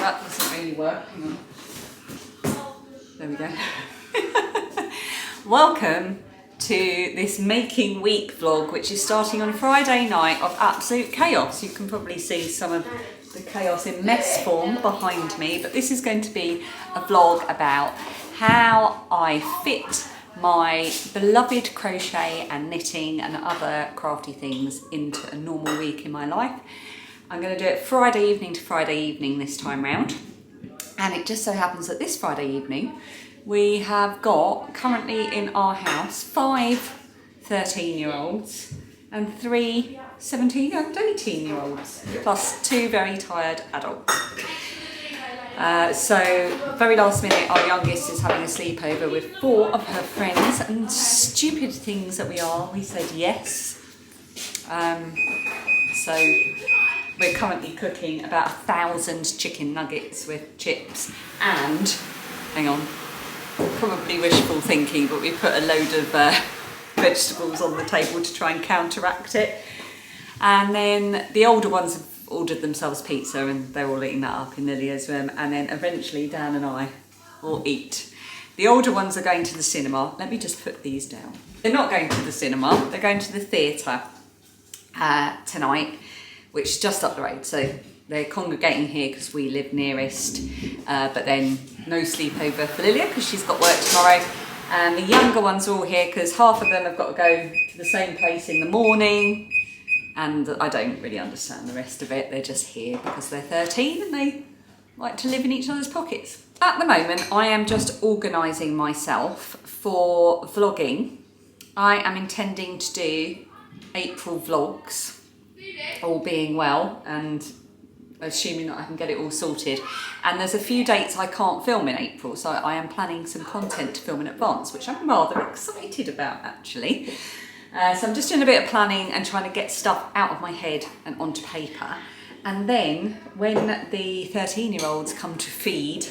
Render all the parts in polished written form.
that doesn't really work. Hang on. There we go. Welcome to this Making Week vlog, which is starting on Friday night of absolute chaos. You can probably see some of the chaos in mess form behind me, but this is going to be a vlog about how I fit my beloved crochet and knitting and other crafty things into a normal week in my life. I'm going to do it Friday evening to Friday evening this time round, and it just so happens that this Friday evening we have got currently in our house 5 13-year-olds and 3 17 and 18-year-olds plus 2 very tired adults. So very last minute our youngest is having a sleepover with 4 of her friends, and stupid things that we are, we said yes. So we're currently cooking about 1,000 chicken nuggets with chips and, hang on, probably wishful thinking, but we put a load of vegetables on the table to try and counteract it. And then the older ones have ordered themselves pizza and they're all eating that up in Lilia's room, and then eventually Dan and I will eat. The older ones are going to the cinema. Let me just put these down. They're not going to the cinema, they're going to the theatre tonight, which is just up the road. So they're congregating here because we live nearest, but then no sleepover for Lilia because she's got work tomorrow. And the younger ones are all here because half of them have got to go to the same place in the morning, and I don't really understand the rest of it. They're just here because they're 13 and they like to live in each other's pockets. At the moment I am just organising myself for vlogging. I am intending to do April vlogs, all being well and assuming that I can get it all sorted. And there's a few dates I can't film in April, so I am planning some content to film in advance, which I'm rather excited about actually. So I'm just doing a bit of planning and trying to get stuff out of my head and onto paper. And then when the 13-year-olds come to feed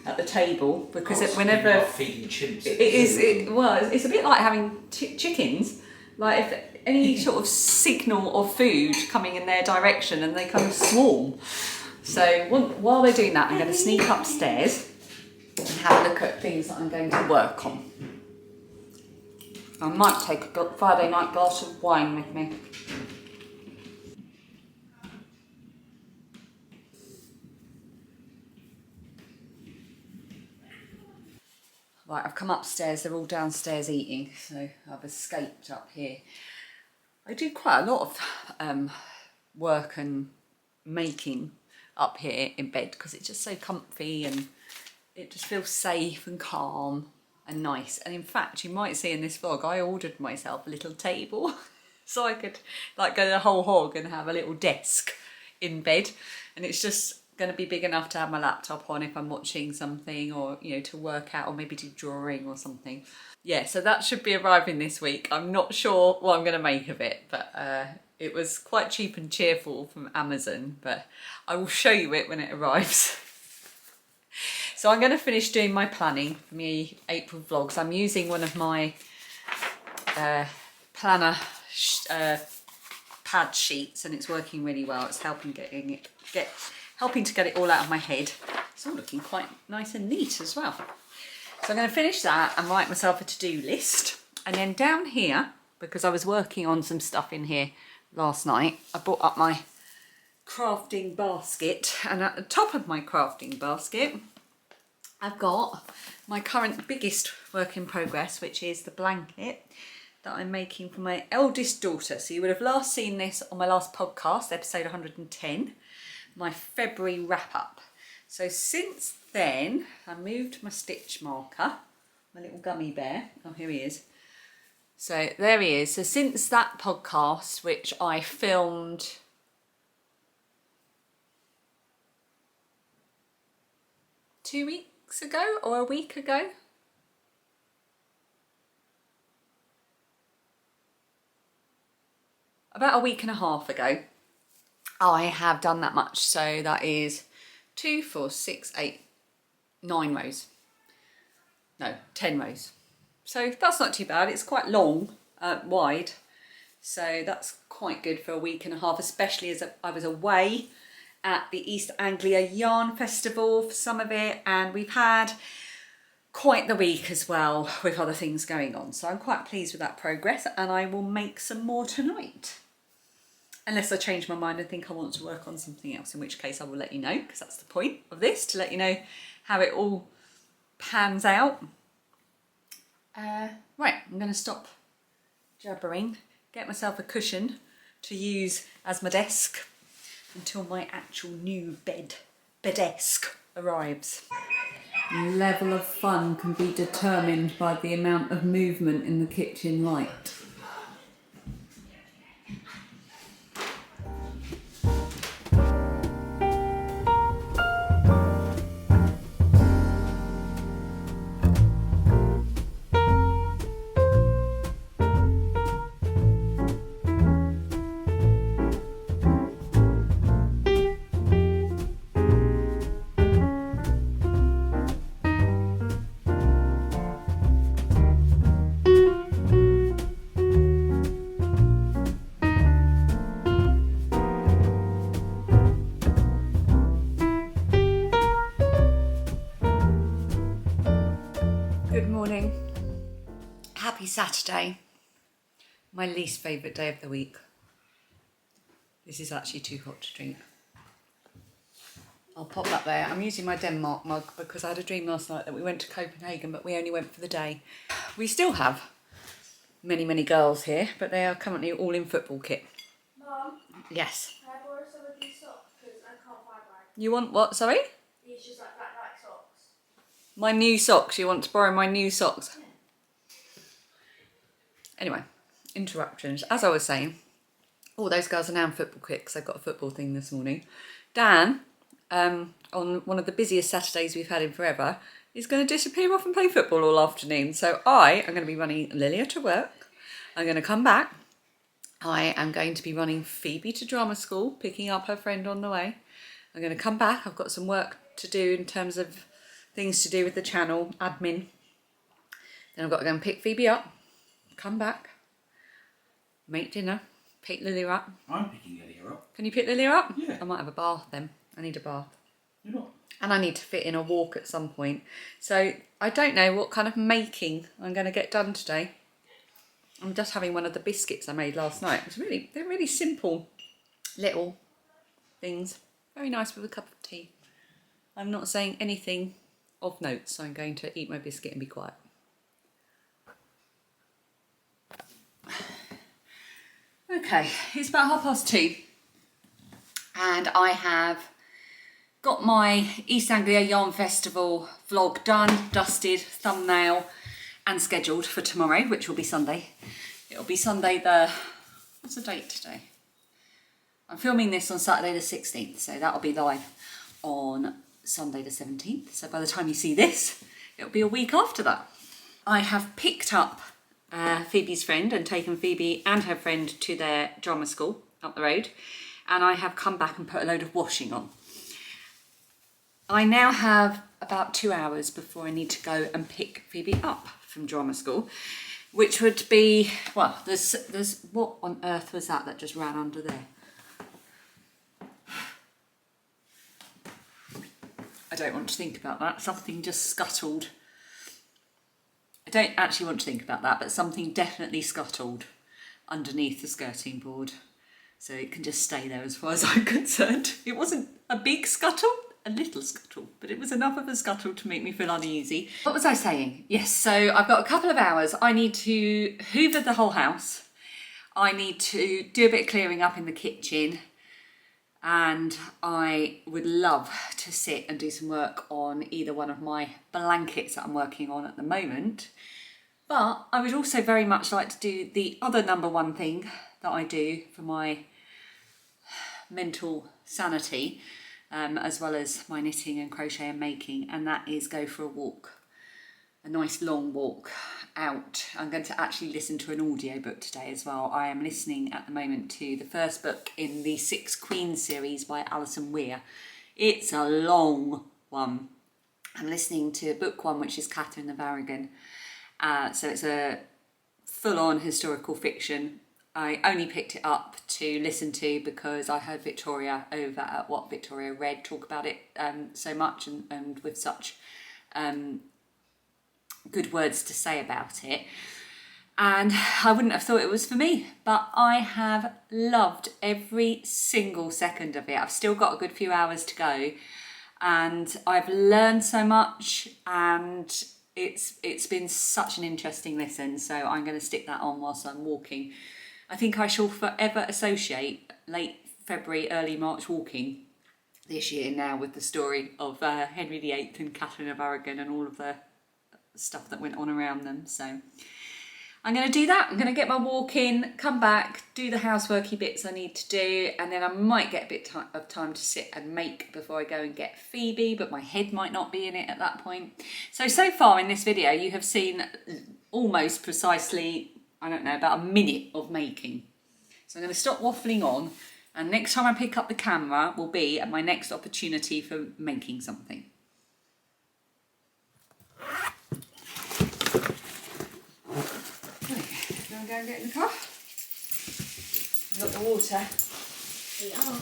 at the table, because whenever feeding chimps, it's a bit like having chickens. Like if any sort of signal of food coming in their direction and they kind of swarm. So while they're doing that, I'm going to sneak upstairs and have a look at things that I'm going to work on. I might take a Friday night glass of wine with me. Right, I've come upstairs, they're all downstairs eating, so I've escaped up here. I do quite a lot of work and making up here in bed because it's just so comfy and it just feels safe and calm and nice. And in fact, you might see in this vlog, I ordered myself a little table so I could like go the whole hog and have a little desk in bed, and it's just going to be big enough to have my laptop on if I'm watching something, or you know, to work out or maybe do drawing or something. Yeah, so that should be arriving this week. I'm not sure what I'm going to make of it, but it was quite cheap and cheerful from Amazon, but I will show you it when it arrives. So I'm going to finish doing my planning for my April vlogs. I'm using one of my planner pad sheets, and it's working really well. It's helping helping to get it all out of my head. It's all looking quite nice and neat as well. So I'm going to finish that and write myself a to-do list. And then down here, because I was working on some stuff in here last night, I brought up my crafting basket, and at the top of my crafting basket I've got my current biggest work in progress, which is the blanket that I'm making for my eldest daughter. So you would have last seen this on my last podcast, episode 110, my February wrap up. So since then I moved my stitch marker, my little gummy bear. Oh, here he is. So there he is. So since that podcast, which I filmed two weeks ago or a week ago, about a week and a half ago, I have done that much. So that is 2, 4, 6, 8, 9 rows. No, 10 rows. So that's not too bad. It's quite long, wide. So that's quite good for a week and a half, especially as I was away at the East Anglia Yarn Festival for some of it, and we've had quite the week as well with other things going on. So I'm quite pleased with that progress, and I will make some more tonight. Unless I change my mind and think I want to work on something else, in which case I will let you know, because that's the point of this, to let you know how it all pans out. Right, I'm going to stop jabbering, get myself a cushion to use as my desk until my actual new bedesk arrives. The level of fun can be determined by the amount of movement in the kitchen light. Good morning. Happy Saturday. My least favourite day of the week. This is actually too hot to drink. I'll pop that there. I'm using my Denmark mug because I had a dream last night that we went to Copenhagen, but we only went for the day. We still have many girls here, but they are currently all in football kit. Mum? Yes. Can I borrow some of these socks? Because I can't find mine. You want what, sorry? These just like black socks. My new socks. You want to borrow my new socks? Yeah. Anyway, interruptions. As I was saying, all those girls are now in football kit because they've got a football thing this morning. Dan, on one of the busiest Saturdays we've had in forever, is going to disappear off and play football all afternoon. So I am going to be running Lilia to work. I'm going to come back. I am going to be running Phoebe to drama school, picking up her friend on the way. I'm going to come back. I've got some work to do in terms of things to do with the channel, admin. Then I've got to go and pick Phoebe up, come back, make dinner, pick Lilia up. I'm picking Lilia up. Can you pick Lilia up? Yeah. I might have a bath then. I need a bath. You're not. And I need to fit in a walk at some point. So I don't know what kind of making I'm going to get done today. I'm just having one of the biscuits I made last night. They're really simple little things. Very nice with a cup of tea. I'm not saying anything of note, so I'm going to eat my biscuit and be quiet. Okay, it's about 2:30 and I have got my East Anglia Yarn Festival vlog done, dusted, thumbnail and scheduled for tomorrow, which will be Sunday. It'll be Sunday what's the date today? I'm filming this on Saturday the 16th, so that'll be live on Sunday the 17th. So by the time you see this, it'll be a week after that. I have picked up Phoebe's friend and taken Phoebe and her friend to their drama school up the road, and I have come back and put a load of washing on. I now have about 2 hours before I need to go and pick Phoebe up from drama school, which would be, well, there's what on earth was that just ran under there? I don't want to think about that. Something just scuttled. I don't actually want to think about that, but something definitely scuttled underneath the skirting board. So it can just stay there as far as I'm concerned. It wasn't a big scuttle, a little scuttle, but it was enough of a scuttle to make me feel uneasy. What was I saying? Yes, so I've got a couple of hours. I need to hoover the whole house. I need to do a bit of clearing up in the kitchen. And I would love to sit and do some work on either one of my blankets that I'm working on at the moment. But I would also very much like to do the other number one thing that I do for my mental sanity, as well as my knitting and crochet and making, and that is go for a walk. A nice long walk out. I'm going to actually listen to an audiobook today as well. I am listening at the moment to the first book in the Six Queens series by Alison Weir. It's a long one. I'm listening to book one, which is Catherine of Aragon. So it's a full-on historical fiction. I only picked it up to listen to because I heard Victoria over at What Victoria Read talk about it so much and with such good words to say about it. And I wouldn't have thought it was for me, but I have loved every single second of it. I've still got a good few hours to go, and I've learned so much, and it's been such an interesting listen. So I'm going to stick that on whilst I'm walking. I think I shall forever associate late February, early March walking this year now with the story of Henry VIII and Catherine of Aragon and all of the stuff that went on around them. So I'm going to do that. I'm going to get my walk in, come back, do the houseworky bits I need to do, and then I might get a bit of time to sit and make before I go and get Phoebe, but my head might not be in it at that point. So far in this video, you have seen almost precisely, I don't know, about a minute of making. So I'm going to stop waffling on, and next time I pick up the camera will be at my next opportunity for making something. Go and get in the car. We've got the water. We are.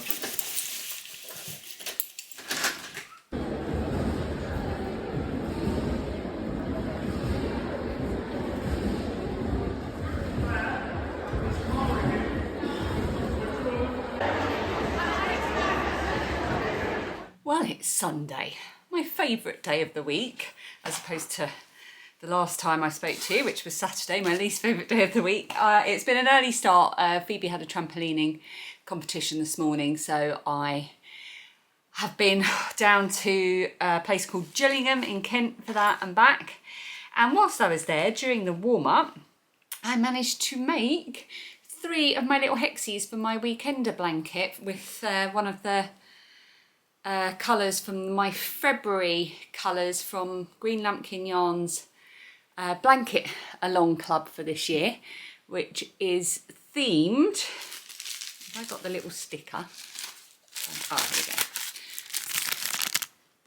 Well, it's Sunday, my favourite day of the week, as opposed to the last time I spoke to you, which was Saturday, my least favourite day of the week. It's been an early start. Phoebe had a trampolining competition this morning, so I have been down to a place called Gillingham in Kent for that and back. And whilst I was there, during the warm-up, I managed to make 3 of my little hexies for my weekender blanket with one of the colours from my February colours from Green Lumpkin Yarns blanket along club for this year, which is themed. Have I got the little sticker? Oh, here we go.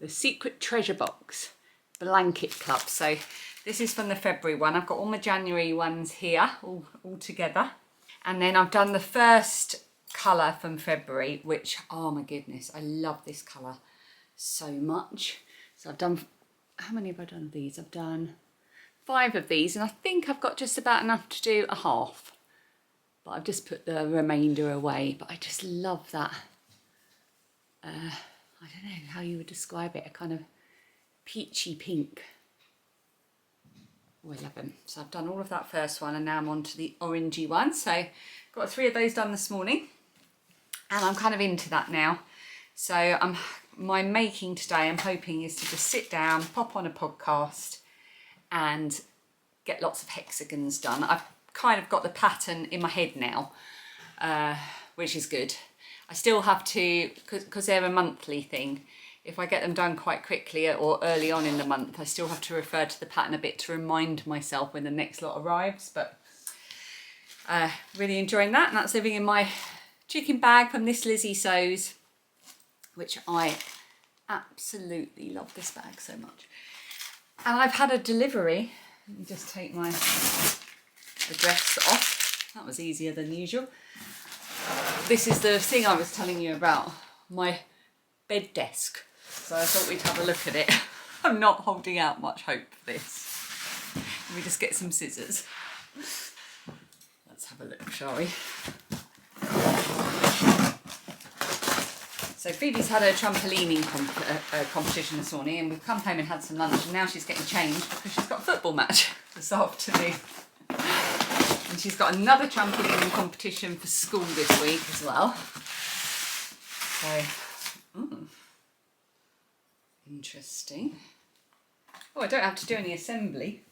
The Secret Treasure Box Blanket Club. So this is from the February one. I've got all my January ones here all together. And then I've done the first colour from February, which, oh my goodness, I love this colour so much. So I've done, how many have I done of these? I've done 5 of these, and I think I've got just about enough to do a half, but I've just put the remainder away. But I just love that, I don't know how you would describe it, a kind of peachy pink. Oh, I love them. So I've done all of that first one, and now I'm on to the orangey one. So got 3 of those done this morning, and I'm kind of into that now. So my making today, I'm hoping, is to just sit down, pop on a podcast and get lots of hexagons done. I've kind of got the pattern in my head now, which is good. I still have to, because they're a monthly thing, if I get them done quite quickly or early on in the month, I still have to refer to the pattern a bit to remind myself when the next lot arrives. But really enjoying that, and that's living in my chicken bag from This Lizzie Sews, which I absolutely love this bag so much. And I've had a delivery. Let me just take my address off. That was easier than usual. This is the thing I was telling you about, my bed desk. So I thought we'd have a look at it. I'm not holding out much hope for this. Let me just get some scissors. Let's have a look, shall we? So Phoebe's had a trampolining competition this morning, and we've come home and had some lunch, and now she's getting changed because she's got a football match this afternoon. And she's got another trampolining competition for school this week as well. So, interesting. Oh, I don't have to do any assembly.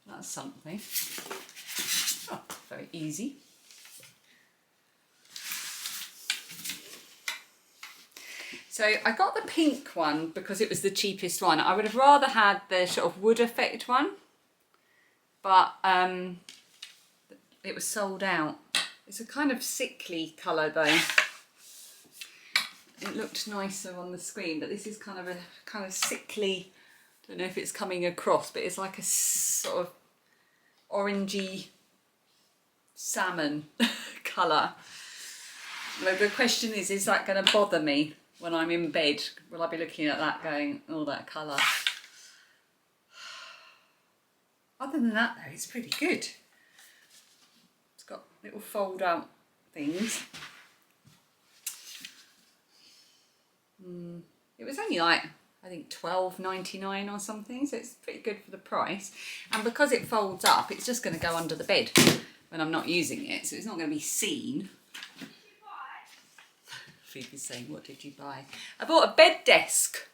That's something. Oh, very easy. So I got the pink one because it was the cheapest one. I would have rather had the sort of wood effect one, but it was sold out. It's a kind of sickly colour though. It looked nicer on the screen, but this is kind of a sickly, I don't know if it's coming across, but it's like a sort of orangey salmon colour. The question is that going to bother me when I'm in bed? Will I be looking at that going, oh, that colour? Other than that though, it's pretty good. It's got little fold out things. It was only like, I think $12.99 or something, so it's pretty good for the price. And because it folds up, it's just going to go under the bed when I'm not using it, so it's not going to be seen. Phoebe's saying, what did you buy? I bought a bed desk.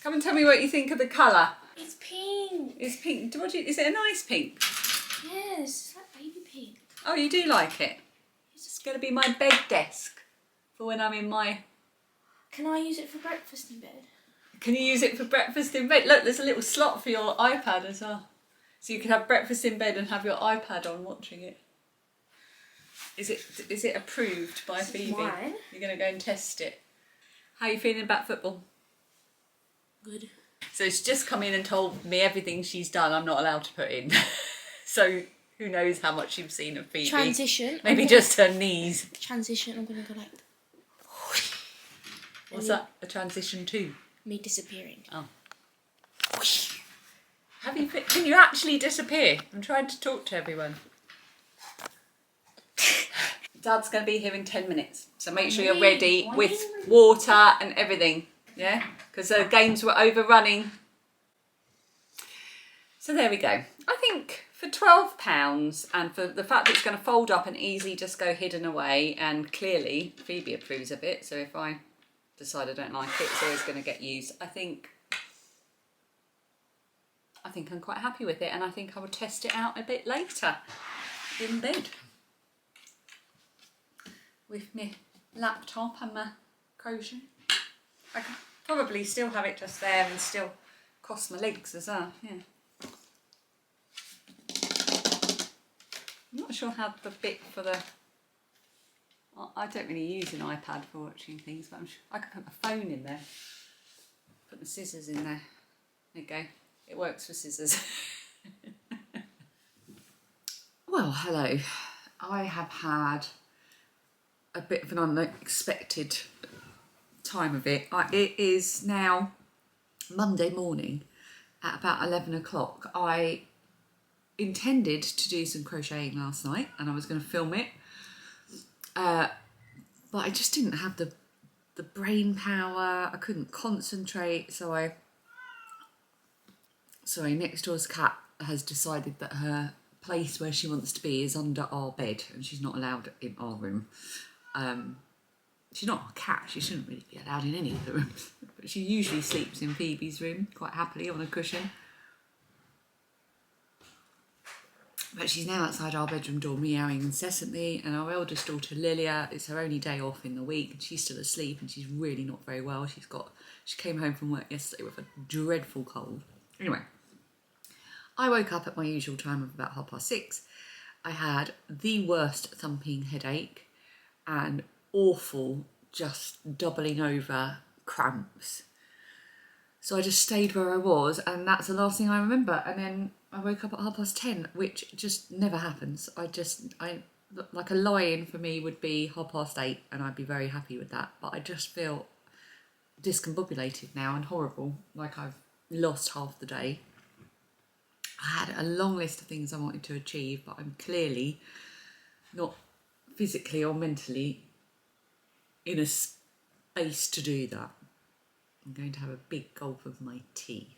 Come and tell me what you think of the colour. It's pink. It's pink. Is it a nice pink? Yes, it's like baby pink. Oh, you do like it? It's going to be my bed desk for when I'm in my... Can I use it for breakfast in bed? Can you use it for breakfast in bed? Look, there's a little slot for your iPad as well. So you can have breakfast in bed and have your iPad on watching it. Is it approved by Phoebe? Mine. You're going to go and test it. How are you feeling about football? Good. So she's just come in and told me everything she's done I'm not allowed to put in. So who knows how much you've seen of Phoebe. Transition. Maybe just her knees. Transition, I'm going to go like... What's that? A transition to? Me disappearing. Oh. Can you actually disappear? I'm trying to talk to everyone. Dad's going to be here in 10 minutes. So make sure you're ready with water and everything. Yeah? Because the games were overrunning. So there we go. I think for £12 and for the fact that it's going to fold up and easily just go hidden away, and clearly Phoebe approves of it, so if I decide I don't like it, it's always going to get used. I think I'm quite happy with it, and I think I will test it out a bit later in bed with my laptop and my crochet. I could probably still have it just there and still cross my legs as well, yeah. I'm not sure how the bit for the... I don't really use an iPad for watching things, but I'm sure I could put my phone in there. Put the scissors in there. There you go. It works for scissors. Well, hello. I have had a bit of an unexpected time of it. It is now Monday morning at about 11 o'clock. I intended to do some crocheting last night and I was going to film it. But I just didn't have the brain power. I couldn't concentrate. Sorry, next door's cat has decided that her place where she wants to be is under our bed and she's not allowed in our room. She's not a cat. She shouldn't really be allowed in any of the rooms. But she usually sleeps in Phoebe's room quite happily on a cushion. But she's now outside our bedroom door meowing incessantly, and our eldest daughter Lilia, it's her only day off in the week and she's still asleep and she's really not very well. She came home from work yesterday with a dreadful cold. Anyway, I woke up at my usual time of about 6:30. I had the worst thumping headache and awful just doubling over cramps. So I just stayed where I was, and that's the last thing I remember. And then I woke up at 10:30, which just never happens. I like a lie-in for me would be 8:30, and I'd be very happy with that. But I just feel discombobulated now and horrible, like I've lost half the day. I had a long list of things I wanted to achieve, but I'm clearly not physically or mentally in a space to do that. I'm going to have a big gulp of my tea.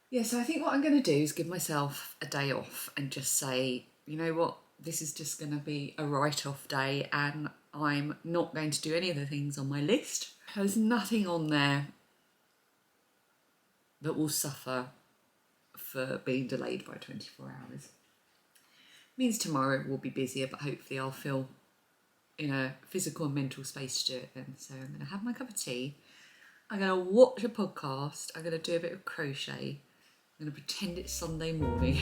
Yeah, so I think what I'm going to do is give myself a day off and just say, you know what, this is just going to be a write-off day and I'm not going to do any of the things on my list. There's nothing on there that will suffer for being delayed by 24 hours. It means tomorrow will be busier, but hopefully I'll feel in a physical and mental space to do it then. So I'm going to have my cup of tea. I'm going to watch a podcast. I'm going to do a bit of crochet. I'm going to pretend it's Sunday morning.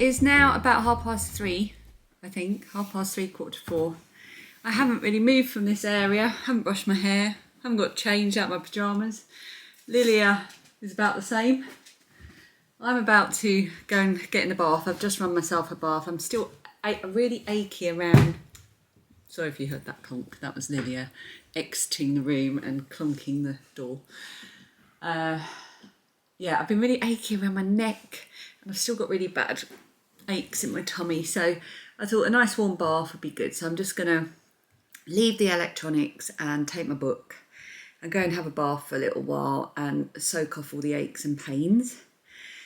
is now about 3:30, I think, 3:30, 4:45. I haven't really moved from this area, haven't brushed my hair, haven't got changed out of my pyjamas. Lilia is about the same. I'm about to go and get in the bath. I've just run myself a bath. I'm still really achy around. Sorry if you heard that clunk. That was Lilia exiting the room and clunking the door. Yeah, I've been really achy around my neck and I've still got really bad aches in my tummy. So I thought a nice warm bath would be good. So I'm just going to leave the electronics and take my book and go and have a bath for a little while and soak off all the aches and pains.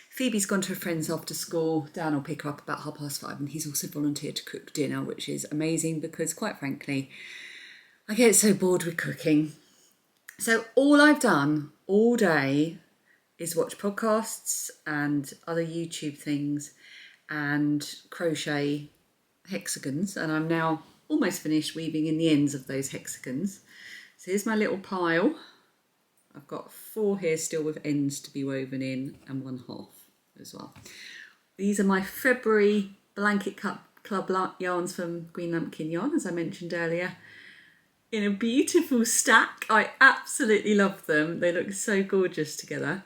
Phoebe's gone to a friend's after school. Dan will pick her up about 5:30 and he's also volunteered to cook dinner, which is amazing because quite frankly, I get so bored with cooking. So all I've done all day is watch podcasts and other YouTube things and crochet hexagons, and I'm now almost finished weaving in the ends of those hexagons. So here's my little pile. I've got 4 here still with ends to be woven in and 1/2 as well. These are my February blanket club yarns from Green Lumpkin Yarn, as I mentioned earlier, in a beautiful stack. I absolutely love them. They look so gorgeous together.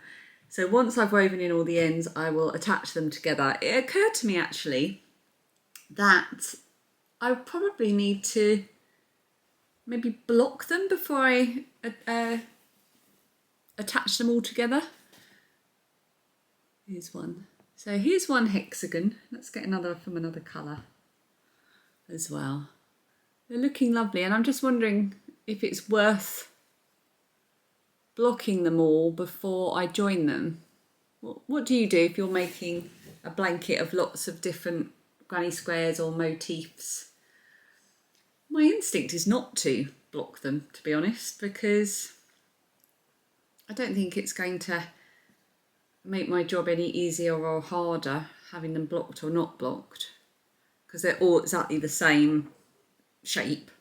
So once I've woven in all the ends, I will attach them together. It occurred to me actually that I probably need to maybe block them before I attach them all together. Here's one. So here's one hexagon. Let's get another from another colour as well. They're looking lovely, and I'm just wondering if it's worth blocking them all before I join them. What do you do if you're making a blanket of lots of different granny squares or motifs? My instinct is not to block them, to be honest, because I don't think it's going to make my job any easier or harder having them blocked or not blocked, because they're all exactly the same shape.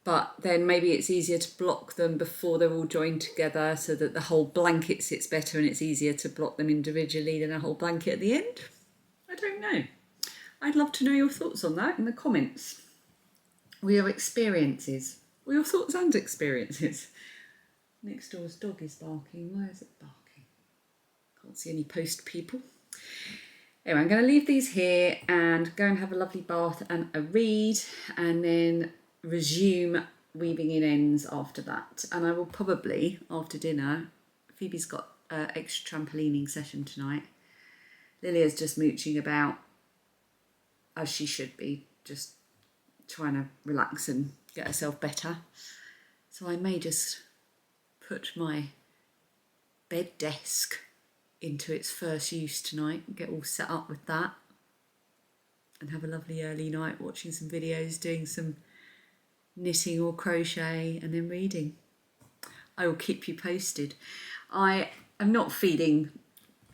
But then maybe it's easier to block them before they're all joined together so that the whole blanket sits better, and it's easier to block them individually than a whole blanket at the end. I don't know. I'd love to know your thoughts on that in the comments. Or your experiences. Or your thoughts and experiences. Next door's dog is barking. Why is it barking? Can't see any post people. Anyway, I'm going to leave these here and go and have a lovely bath and a read, and then resume weaving in ends after that. And I will probably, after dinner, Phoebe's got an extra trampolining session tonight. Lilia's just mooching about, as she should be, just trying to relax and get herself better. So I may just put my bed desk into its first use tonight and get all set up with that and have a lovely early night watching some videos, doing some knitting or crochet, and then reading. I will keep you posted. I'm feeling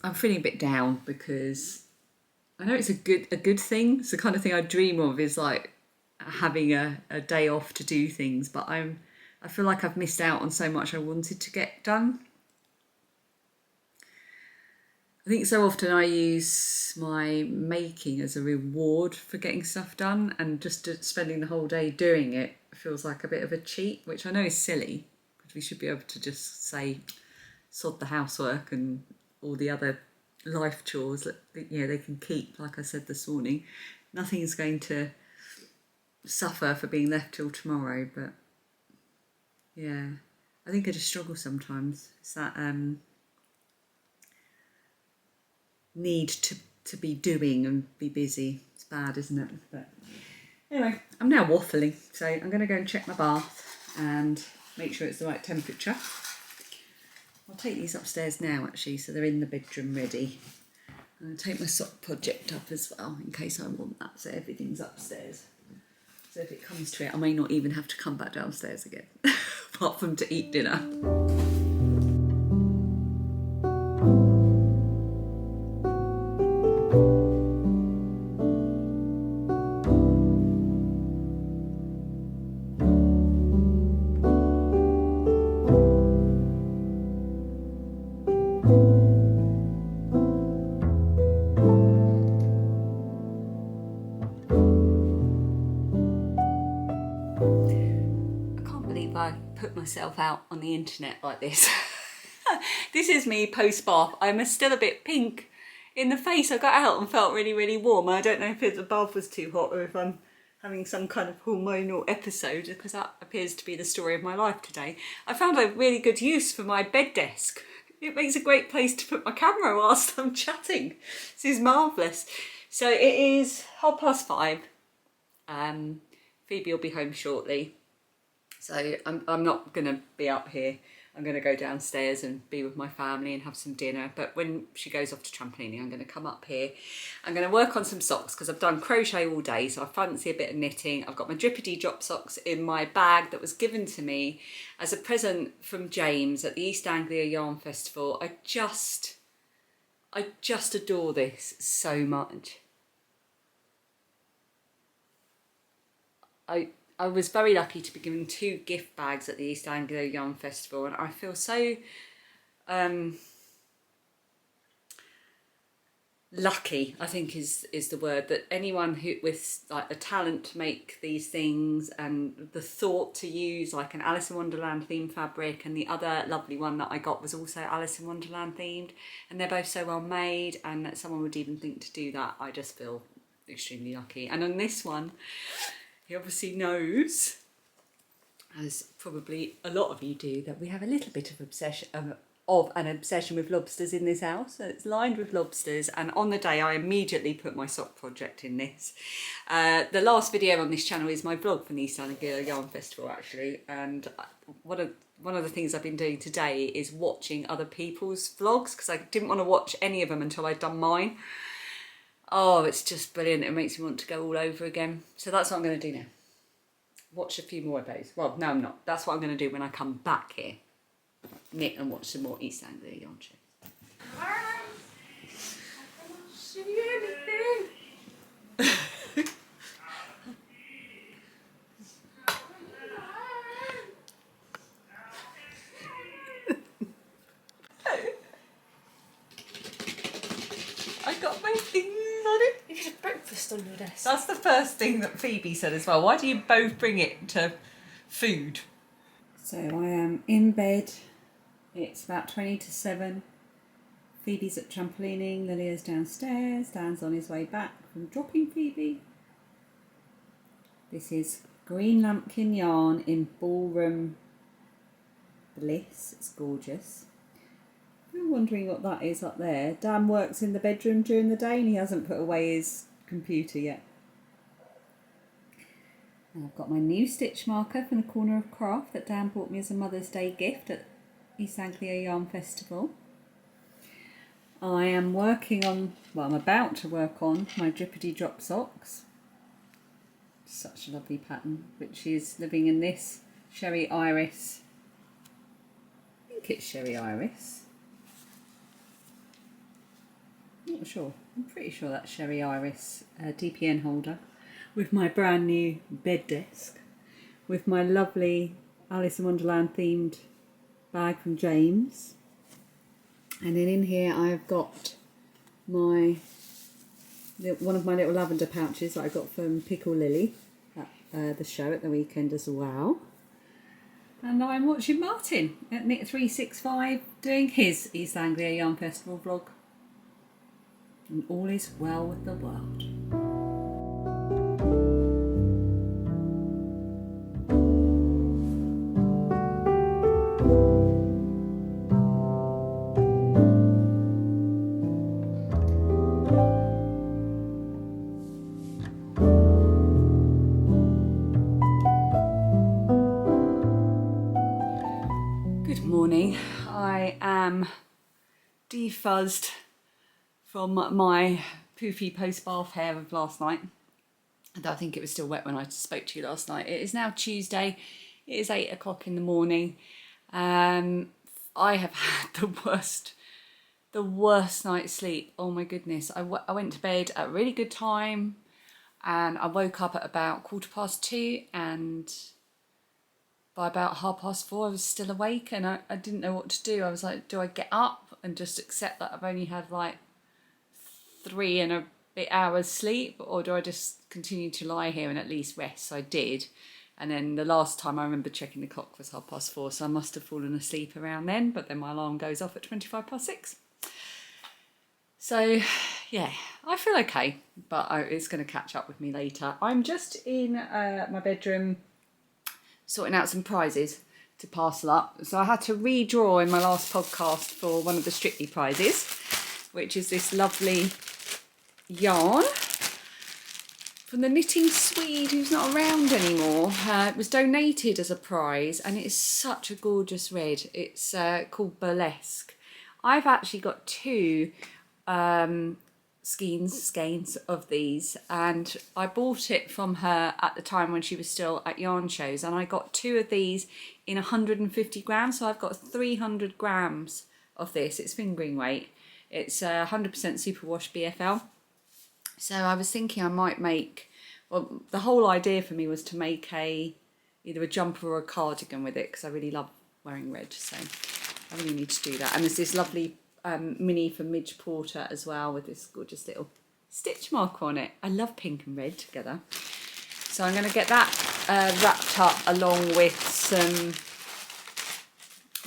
a bit down because I know it's a good thing. It's the kind of thing I dream of, is like having a day off to do things, but I feel like I've missed out on so much I wanted to get done. I think so often I use my making as a reward for getting stuff done, and just spending the whole day doing it feels like a bit of a cheat, which I know is silly, because we should be able to just say sod the housework and all the other life chores that, you know, they can keep. Like I said this morning, nothing's going to suffer for being left till tomorrow. But yeah, I think I just struggle sometimes. It's that need to be doing and be busy. It's bad, isn't it? But anyway, I'm now waffling, so I'm going to go and check my bath and make sure it's the right temperature. I'll take these upstairs now actually, so they're in the bedroom ready. I'm going to take my sock project up as well in case I want that, so everything's upstairs. So if it comes to it, I may not even have to come back downstairs again, apart from to eat dinner. myself out on the internet like this. This is me post-bath. I'm still a bit pink in the face. I got out and felt really, really warm. I don't know if the bath was too hot or if I'm having some kind of hormonal episode, because that appears to be the story of my life today. I found a really good use for my bed desk. It makes a great place to put my camera whilst I'm chatting. This is marvellous. So it is 5:30. Phoebe will be home shortly. So I'm not going to be up here. I'm going to go downstairs and be with my family and have some dinner. But when she goes off to trampolining, I'm going to come up here. I'm going to work on some socks because I've done crochet all day, so I fancy a bit of knitting. I've got my Drippity Drop Socks in my bag that was given to me as a present from James at the East Anglia Yarn Festival. I just adore this so much. I was very lucky to be given 2 gift bags at the East Anglia Yarn Festival, and I feel so lucky, I think is the word, that anyone who with like the talent to make these things and the thought to use like an Alice in Wonderland themed fabric, and the other lovely one that I got was also Alice in Wonderland themed, and they're both so well made, and that someone would even think to do that, I just feel extremely lucky. And on this one, he obviously knows, as probably a lot of you do, that we have a little bit of an obsession with lobsters in this house. So it's lined with lobsters, and on the day I immediately put my sock project in this. The last video on this channel is my vlog from the East Anglia Yarn Festival actually, and one of the things I've been doing today is watching other people's vlogs, because I didn't want to watch any of them until I'd done mine. Oh, it's just brilliant. It makes me want to go all over again. So that's what I'm going to do now. Watch a few more of those. Well, no, I'm not. That's what I'm going to do when I come back here. Knit and watch some more East Anglia yarn shows. I cannot see anything. I got my things on it. You could have breakfast on your desk. That's the first thing that Phoebe said as well. Why do you both bring it to food? So I am in bed. It's about 20 to 7. Phoebe's at trampolining. Lilia's downstairs. Dan's on his way back from dropping Phoebe. This is green lambkin yarn in ballroom bliss. It's gorgeous. You're wondering what that is up there. Dan works in the bedroom during the day and he hasn't put away his computer yet. And I've got my new stitch marker from the Corner of Craft that Dan bought me as a Mother's Day gift at East Anglia Yarn Festival. I am working on, well, I'm about to work on my Drippity Drop Socks. Such a lovely pattern, which is living in this Sherry Iris. I think it's Sherry Iris. Not sure. I'm pretty sure that's Sherry Iris DPN holder, with my brand new bed desk, with my lovely Alice in Wonderland themed bag from James, and then in here I've got my one of my little lavender pouches that I got from Pickle Lily at the show at the weekend as well. And I'm watching Martin at Knit 365 doing his East Anglia Yarn Festival vlog. And all is well with the world. Good morning. I am defuzzed from my poofy post-bath hair of last night. And I think it was still wet when I spoke to you last night. It is now Tuesday. It is 8 o'clock in the morning. I have had the worst night's sleep. Oh my goodness. I went to bed at a really good time and I woke up at about 2:15, and by about 4:30 I was still awake and I didn't know what to do. I was like, do I get up and just accept that I've only had like 3 and a bit hours sleep, or do I just continue to lie here and at least rest? So I did, And then the last time I remember checking the clock was 4:30, so I must have fallen asleep around then, but then my alarm goes off at 6:25. So yeah, I feel okay, but it's going to catch up with me later. I'm just in my bedroom sorting out some prizes to parcel up. So I had to redraw in my last podcast for one of the Strictly prizes, which is this lovely yarn from the knitting Swede who's not around anymore. It was donated as a prize and it is such a gorgeous red. It's called Burlesque. I've actually got two skeins of these, and I bought it from her at the time when she was still at yarn shows, and I got two of these in 150 grams, so I've got 300 grams of this. It's fingering weight. It's 100% superwash BFL. So I was thinking I might make, well, the whole idea for me was to make either a jumper or a cardigan with it, because I really love wearing red, so I really need to do that. And there's this lovely mini from Midge Porter as well, with this gorgeous little stitch marker on it. I love pink and red together. So I'm going to get that wrapped up along with some,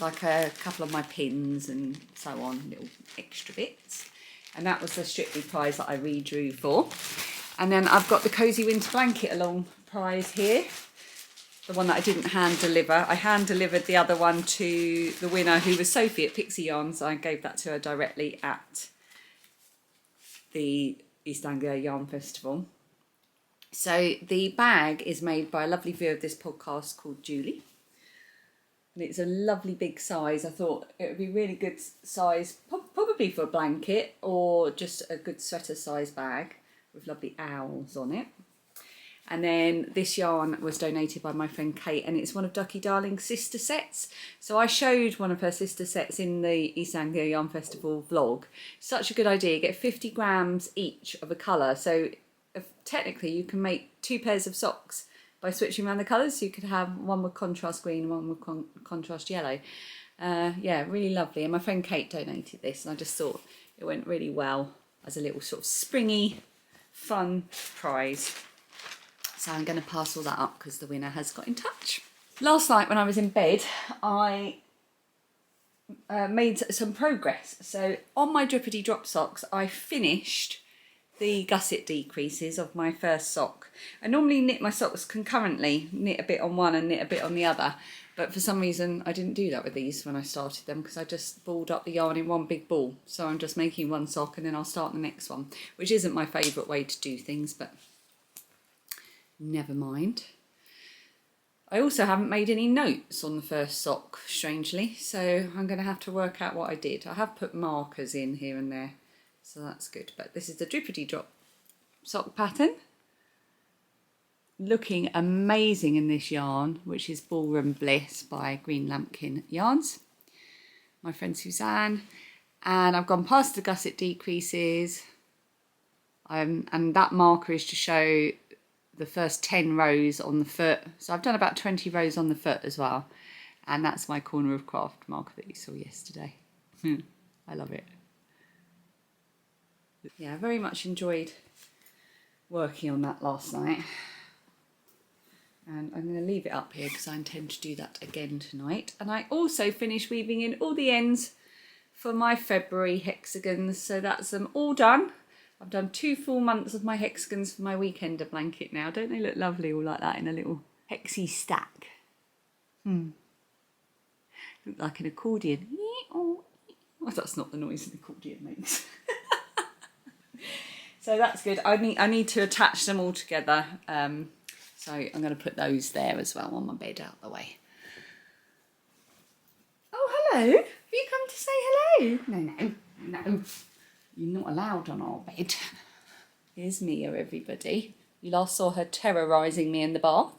like a couple of my pins and so on, little extra bits. And that was the Strictly prize that I redrew for. And then I've got the Cozy Winter Blanket along prize here. The one that I didn't hand deliver. I hand delivered the other one to the winner, who was Sophie at Pixie Yarns. I gave that to her directly at the East Anglia Yarn Festival. So the bag is made by a lovely viewer of this podcast called Julie. And it's a lovely big size. I thought it would be really good size, probably for a blanket or just a good sweater size bag with lovely owls on it. And then this yarn was donated by my friend Kate, and it's one of Ducky Darling's sister sets. So I showed one of her sister sets in the East Anglia Yarn Festival vlog. Such a good idea. You get 50 grams each of a colour. So technically you can make 2 pairs of socks by switching around the colours. So you could have one with contrast green and one with contrast yellow. Yeah, really lovely. And my friend Kate donated this, and I just thought it went really well as a little sort of springy, fun prize. So I'm going to parcel that up because the winner has got in touch. Last night when I was in bed, I made some progress. So on my Drippity Drop Socks, I finished the gusset decreases of my first sock. I normally knit my socks concurrently, knit a bit on one and knit a bit on the other. But for some reason, I didn't do that with these when I started them, because I just balled up the yarn in one big ball. So I'm just making one sock and then I'll start the next one, which isn't my favourite way to do things, but never mind. I also haven't made any notes on the first sock, strangely, so I'm going to have to work out what I did. I have put markers in here and there, so that's good. But this is the Drippity Drop sock pattern. Looking amazing in this yarn, which is Ballroom Bliss by Green Lampkin Yarns. My friend Suzanne. And I've gone past the gusset decreases. And that marker is to show the first 10 rows on the foot. So I've done about 20 rows on the foot as well. And that's my corner of craft marker that you saw yesterday. I love it. Yeah, I very much enjoyed working on that last night. And I'm going to leave it up here because I intend to do that again tonight. And I also finished weaving in all the ends for my February hexagons. So that's them all done. I've done 2 full months of my hexagons for my weekender blanket now. Don't they look lovely all like that in a little hexy stack? Look like an accordion. Oh, that's not the noise an accordion makes. So that's good. I need to attach them all together. So I'm going to put those there as well on my bed out the way. Oh, hello. Have you come to say hello? No. You're not allowed on our bed. Here's Mia, everybody. You last saw her terrorising me in the bath,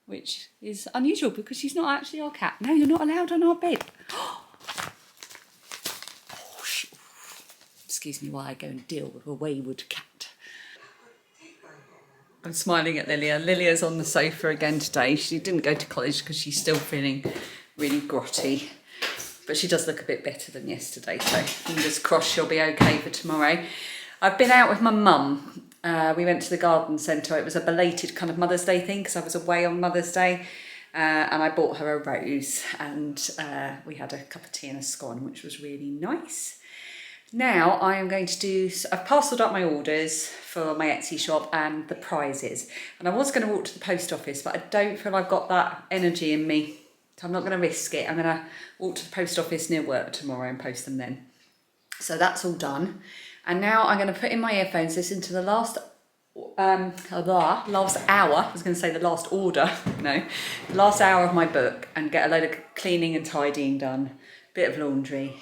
which is unusual because she's not actually our cat. No, you're not allowed on our bed. Excuse me while I go and deal with a wayward cat. I'm smiling at Lilia. Lilia's on the sofa again today. She didn't go to college because she's still feeling really grotty. But she does look a bit better than yesterday, so fingers crossed she'll be okay for tomorrow. I've been out with my mum We went to the garden centre. It was a belated kind of Mother's Day thing because I was away on Mother's Day. And I bought her a rose, and we had a cup of tea and a scone, which was really nice. Now I am going to do, I've parcelled up my orders for my Etsy shop and the prizes. And I was going to walk to the post office, but I don't feel I've got that energy in me. So I'm not going to risk it. I'm going to walk to the post office near work tomorrow and post them then. So that's all done. And now I'm going to put in my earphones, listen to the last hour, I was going to say the last order, no, the last hour of my book, and get a load of cleaning and tidying done, bit of laundry,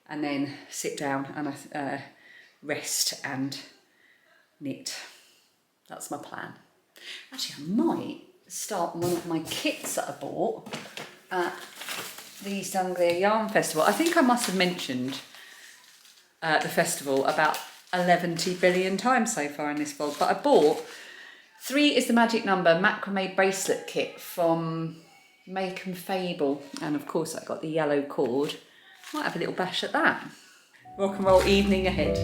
and then sit down and rest and knit. That's my plan. Actually, I might start one of my kits that I bought at the East Anglia Yarn Festival. I think I must have mentioned the festival about 11 billion times so far in this vlog, but I bought 3 is the magic number macrame bracelet kit from Make and Fable, and of course I got the yellow cord. Might have a little bash at that. Rock and roll evening ahead.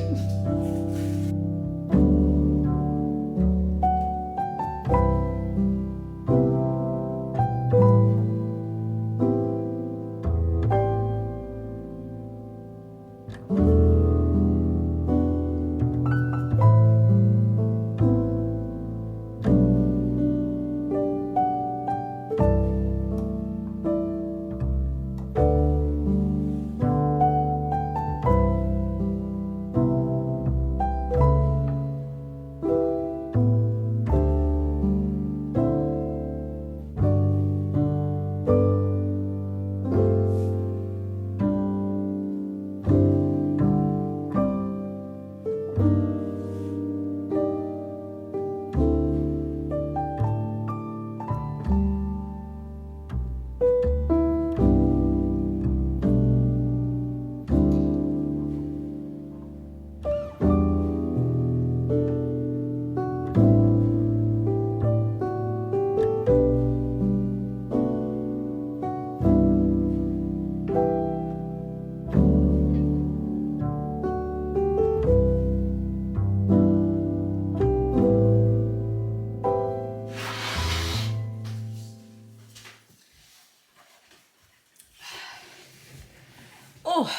Oh,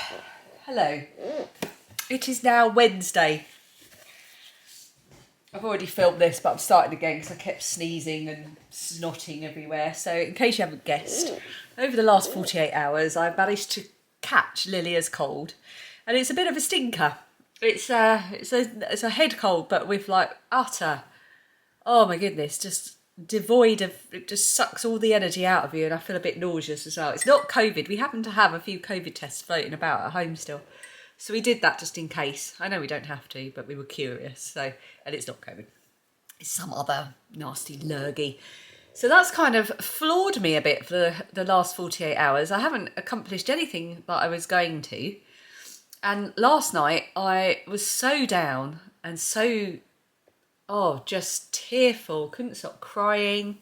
hello. It is now Wednesday. I've already filmed this, but I'm starting again because I kept sneezing and snotting everywhere. So in case you haven't guessed, over the last 48 hours, I've managed to catch Lilia's cold. And it's a bit of a stinker. It's a head cold, but with like utter, oh my goodness, just devoid of, it just sucks all the energy out of you, and I feel a bit nauseous as well. It's not COVID. We happen to have a few COVID tests floating about at home still. So we did that just in case. I know we don't have to, but we were curious. So, and it's not COVID. It's some other nasty lurgy. So that's kind of floored me a bit for the last 48 hours. I haven't accomplished anything that I was going to. And last night I was so down and so, just tearful. Couldn't stop crying.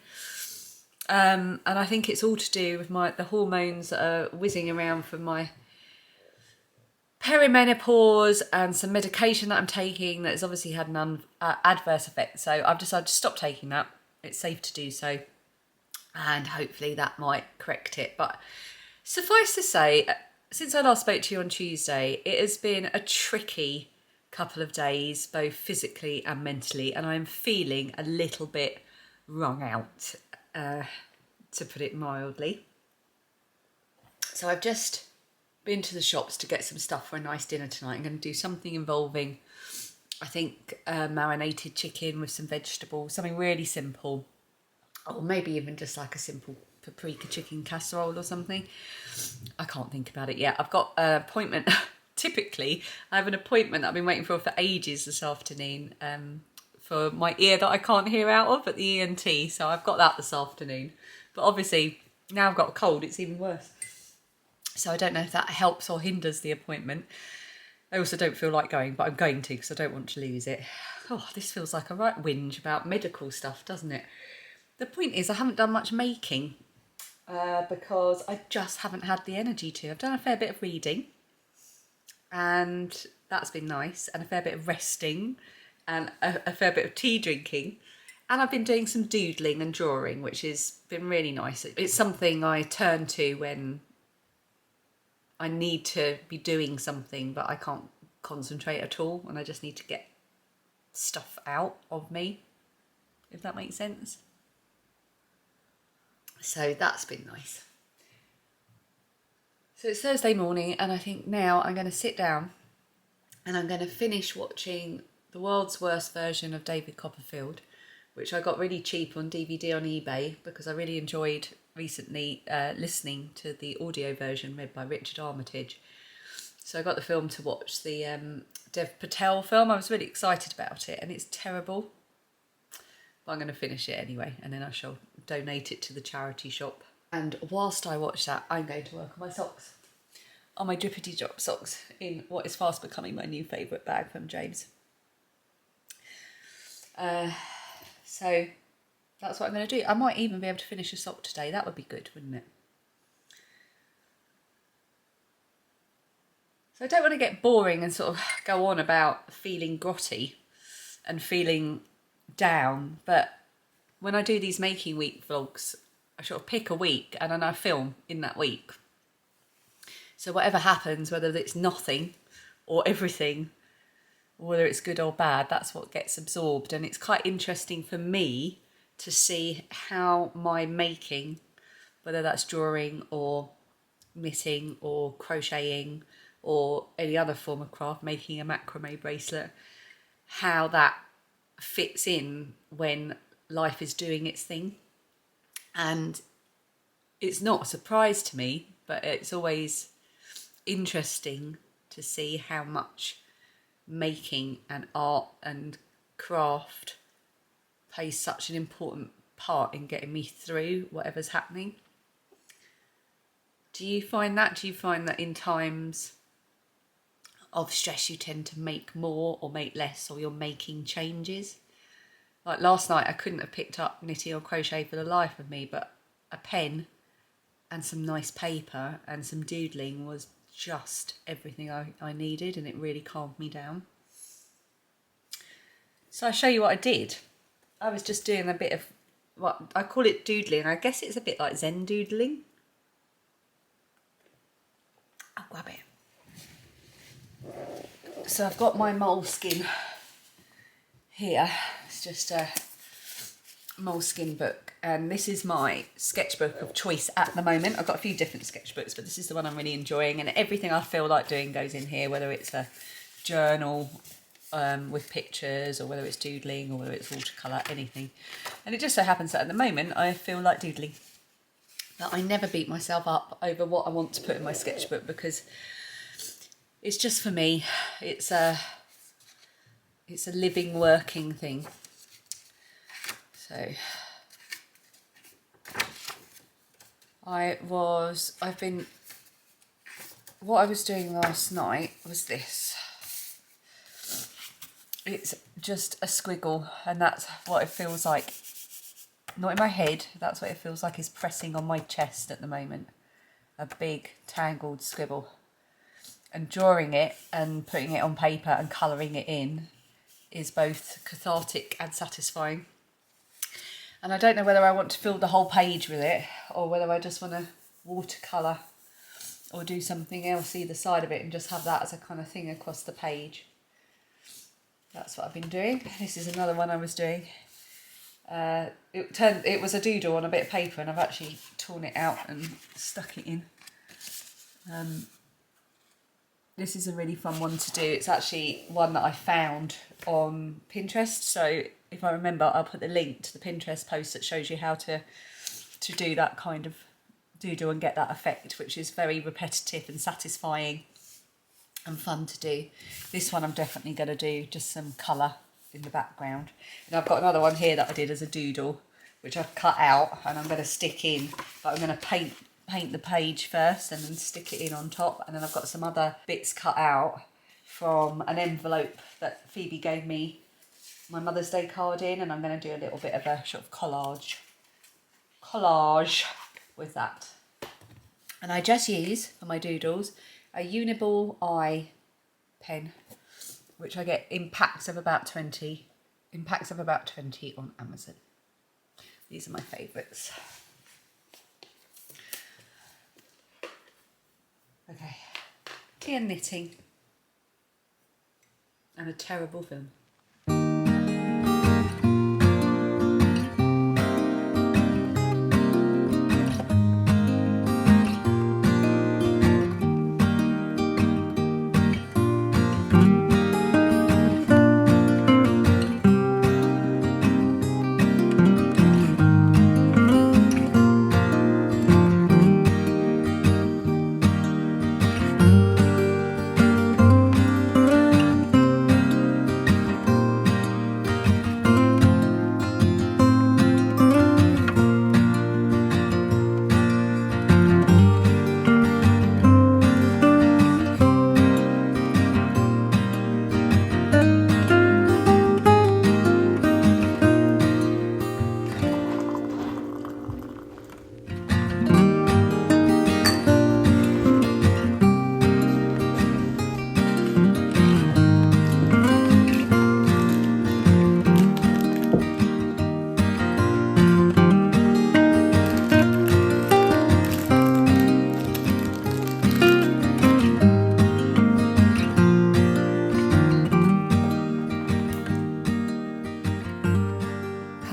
And I think it's all to do with the hormones that are whizzing around from my perimenopause and some medication that I'm taking that has obviously had an adverse effect. So I've decided to stop taking that. It's safe to do so. And hopefully that might correct it. But suffice to say, since I last spoke to you on Tuesday, it has been a tricky couple of days, both physically and mentally. And I'm feeling a little bit wrung out, to put it mildly. So I've just been to the shops to get some stuff for a nice dinner tonight. I'm going to do something involving, I think, marinated chicken with some vegetables, something really simple, or maybe even just like a simple paprika chicken casserole or something. I can't think about it yet. I've got an appointment. Typically, I have an appointment that I've been waiting for ages this afternoon for my ear that I can't hear out of at the ENT. So I've got that this afternoon. But obviously, now I've got a cold, it's even worse. So I don't know if that helps or hinders the appointment. I also don't feel like going, but I'm going to because I don't want to lose it. Oh, this feels like a right whinge about medical stuff, doesn't it? The point is I haven't done much making because I just haven't had the energy to. I've done a fair bit of reading and that's been nice, and a fair bit of resting and a fair bit of tea drinking. And I've been doing some doodling and drawing, which has been really nice. It's something I turn to when I need to be doing something, but I can't concentrate at all, and I just need to get stuff out of me, if that makes sense. So that's been nice. So it's Thursday morning, and I think now I'm going to sit down and I'm going to finish watching the world's worst version of David Copperfield, which I got really cheap on DVD on eBay because I really enjoyed recently listening to the audio version read by Richard Armitage. So I got the film to watch, the Dev Patel film. I was really excited about it, and it's terrible. But I'm going to finish it anyway, and then I shall donate it to the charity shop. And whilst I watch that, I'm going to work on my socks. On my Drippity Drop Socks in what is fast becoming my new favourite bag from James. So that's what I'm going to do. I might even be able to finish a sock today. That would be good, wouldn't it? So I don't want to get boring and sort of go on about feeling grotty and feeling down, but when I do these making week vlogs, I sort of pick a week and then I film in that week. So whatever happens, whether it's nothing or everything, whether it's good or bad, that's what gets absorbed. And it's quite interesting for me to see how my making, whether that's drawing or knitting or crocheting or any other form of craft, making a macrame bracelet, how that fits in when life is doing its thing. And it's not a surprise to me, but it's always interesting to see how much making and art and craft plays such an important part in getting me through whatever's happening. Do you find that? Do you find that in times of stress you tend to make more or make less, or you're making changes? Like last night I couldn't have picked up knitting or crochet for the life of me, but a pen and some nice paper and some doodling was just everything I needed, and it really calmed me down. So I'll show you what I did. I was just doing a bit of what I call it doodling. I guess it's a bit like Zen doodling. I'll grab it. So I've got my moleskin here. It's just a moleskin book, and this is my sketchbook of choice at the moment. I've got a few different sketchbooks, but this is the one I'm really enjoying, and everything I feel like doing goes in here, whether it's a journal with pictures, or whether it's doodling, or whether it's watercolour, anything. And it just so happens that at the moment I feel like doodling. But I never beat myself up over what I want to put in my sketchbook, because it's just for me. It's a living, working thing. So what I was doing last night was this. It's just a squiggle, and that's what it feels like. Not in my head, that's what it feels like is pressing on my chest at the moment. A big tangled scribble. And drawing it and putting it on paper and colouring it in is both cathartic and satisfying. And I don't know whether I want to fill the whole page with it, or whether I just want to watercolour or do something else either side of it and just have that as a kind of thing across the page. That's what I've been doing. This is another one I was doing. It was a doodle on a bit of paper, and I've actually torn it out and stuck it in. This is a really fun one to do. It's actually one that I found on Pinterest. So if I remember, I'll put the link to the Pinterest post that shows you how to do that kind of doodle and get that effect, which is very repetitive and satisfying and fun to do. This one I'm definitely going to do just some colour in the background. And I've got another one here that I did as a doodle, which I've cut out and I'm going to stick in, but I'm going to paint the page first and then stick it in on top. And then I've got some other bits cut out from an envelope that Phoebe gave me my Mother's Day card in, and I'm going to do a little bit of a sort of collage with that. And I just use, for my doodles, a Uniball eye pen, which I get in packs of about 20. In packs of about 20 on Amazon. These are my favourites. Okay, tea and knitting, and a terrible film.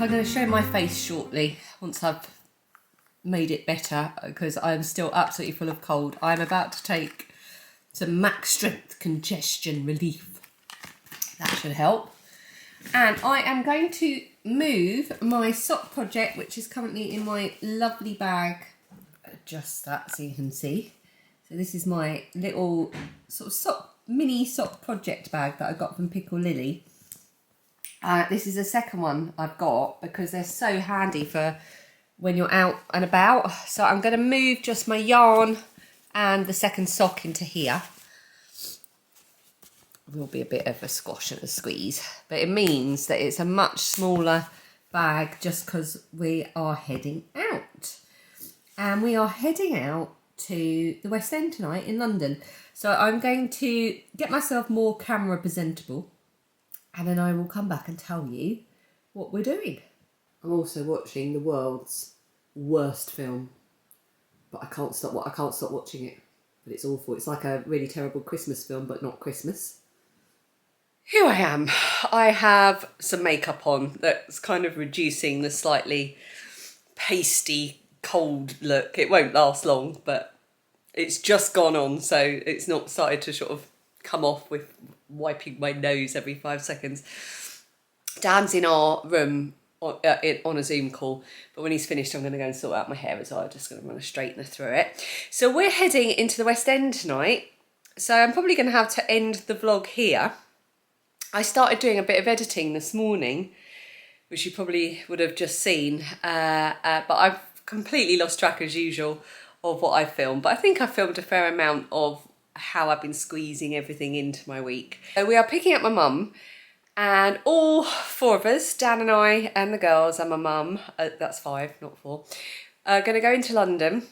I'm going to show my face shortly once I've made it better because I'm still absolutely full of cold. I'm about to take some Max Strength Congestion Relief. That should help. And I am going to move my sock project, which is currently in my lovely bag. Adjust that so you can see. So this is my little sort of mini sock project bag that I got from Pickle Lily. This is the second one I've got because they're so handy for when you're out and about. So I'm going to move just my yarn and the second sock into here. It will be a bit of a squash and a squeeze, but it means that it's a much smaller bag just because we are heading out. And we are heading out to the West End tonight in London. So I'm going to get myself more camera presentable. And then I will come back and tell you what we're doing. I'm also watching the world's worst film, but I can't stop watching it. But it's awful. It's like a really terrible Christmas film, but not Christmas. Here I am. I have some makeup on that's kind of reducing the slightly pasty, cold look. It won't last long, but it's just gone on, so it's not started to sort of come off with wiping my nose every 5 seconds. Dan's in our room on a Zoom call, but when he's finished I'm going to go and sort out my hair as well. I'm just going to run a straightener through it. So we're heading into the West End tonight, so I'm probably going to have to end the vlog here. I started doing a bit of editing this morning, which you probably would have just seen, but I've completely lost track as usual of what I filmed, but I think I filmed a fair amount of how I've been squeezing everything into my week. So we are picking up my mum, and all 4 of us, Dan and I and the girls and my mum, that's 5, not 4, are going to go into London,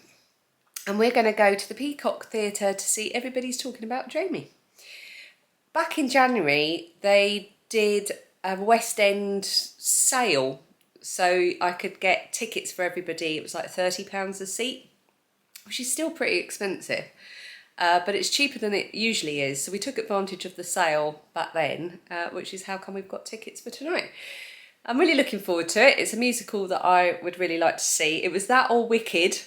and we're going to go to the Peacock Theatre to see Everybody's Talking About Jamie. Back in January, they did a West End sale, so I could get tickets for everybody. It was like £30 a seat, which is still pretty expensive. But it's cheaper than it usually is. So we took advantage of the sale back then, which is how come we've got tickets for tonight. I'm really looking forward to it. It's a musical that I would really like to see. It was that or Wicked,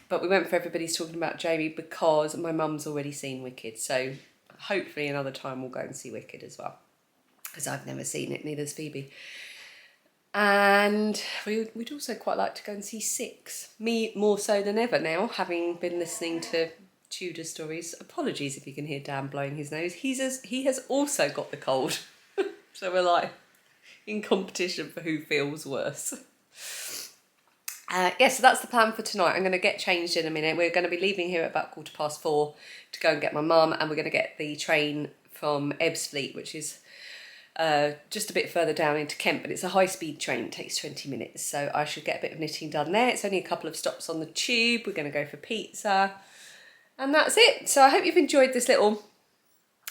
but we went for Everybody's Talking About Jamie because my mum's already seen Wicked. So hopefully another time we'll go and see Wicked as well, because I've never seen it, neither's Phoebe. And we'd also quite like to go and see Six. Me more so than ever now, having been listening to Tudor stories. Apologies if you can hear Dan blowing his nose. He has also got the cold. So we're like in competition for who feels worse. Yeah, so that's the plan for tonight. I'm going to get changed in a minute. We're going to be leaving here at about 4:15 to go and get my mum, and we're going to get the train from Ebbsfleet, which is just a bit further down into Kent, but it's a high-speed train. It takes 20 minutes, so I should get a bit of knitting done there. It's only a couple of stops on the tube. We're going to go for pizza. And that's it. So I hope you've enjoyed this little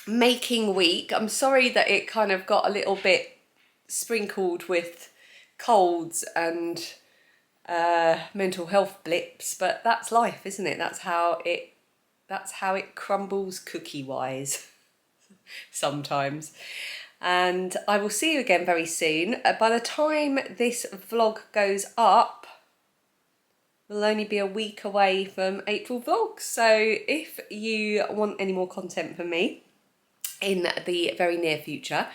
making week. I'm sorry that it kind of got a little bit sprinkled with colds and mental health blips, but that's life, isn't it? That's how it crumbles cookie wise sometimes. And I will see you again very soon. By the time this vlog goes up, we'll only be a week away from April vlogs. So if you want any more content from me in the very near future,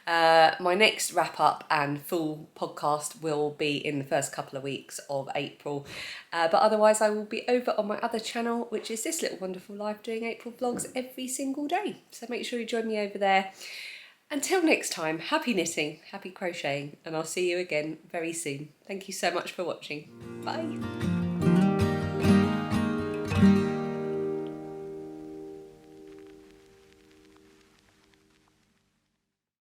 my next wrap up and full podcast will be in the first couple of weeks of April. But otherwise I will be over on my other channel, which is This Little Wonderful Life, doing April vlogs every single day. So make sure you join me over there. Until next time, happy knitting, happy crocheting, and I'll see you again very soon. Thank you so much for watching. Bye.